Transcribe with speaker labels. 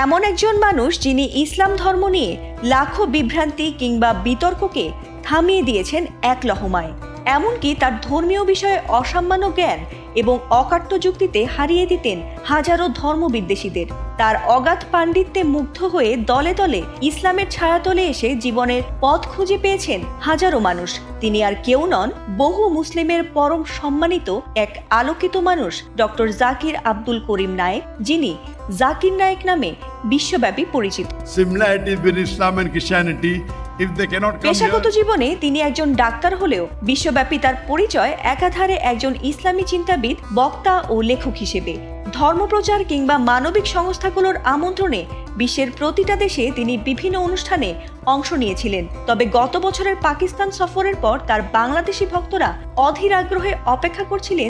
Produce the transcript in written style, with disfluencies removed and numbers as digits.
Speaker 1: এমন একজন মানুষ যিনি ইসলাম ধর্ম নিয়ে লাখো বিভ্রান্তি কিংবা বিতর্ককে থামিয়ে দিয়েছেন এক লহমায়। এমনকি তার ধর্মীয় বিষয়ে অসামান্য জ্ঞান এবং অকাট্য যুক্তিতে হারিয়ে দিতেন হাজারো ধর্মবিদ্বেষীদের। তার অগাধ পাণ্ডিত্যে মুগ্ধ হয়ে দলে দলে ইসলামের ছায়াতলে এসে জীবনের পথ খুঁজে পেয়েছেন হাজারো মানুষ। তিনি আর কেউ নন, বহু মুসলিমের পরম সম্মানিত এক আলোকিত মানুষ, ডক্টর জাকির আব্দুল করিম নায়েক, যিনি জাকির নায়েক নামে বিশ্বব্যাপী পরিচিত।
Speaker 2: Similarities between Islam and Christianity, if they cannot come
Speaker 1: পেশাগত
Speaker 2: here,
Speaker 1: জীবনে তিনি একজন ডাক্তার হলেও বিশ্বব্যাপী তার পরিচয় একাধারে একজন ইসলামী চিন্তাবিদ, বক্তা ও লেখক হিসেবে। ধর্মপ্রচার কিংবা মানবিক সংস্থাগুলোর আমন্ত্রণে বিশ্বের প্রতিটা দেশে তিনি বিভিন্ন অনুষ্ঠানে অংশ নিয়েছিলেন। তবে গত বছরের পাকিস্তান সফরের পর তার বাংলাদেশি ভক্তরা অধীর আগ্রহে অপেক্ষা করছিলেন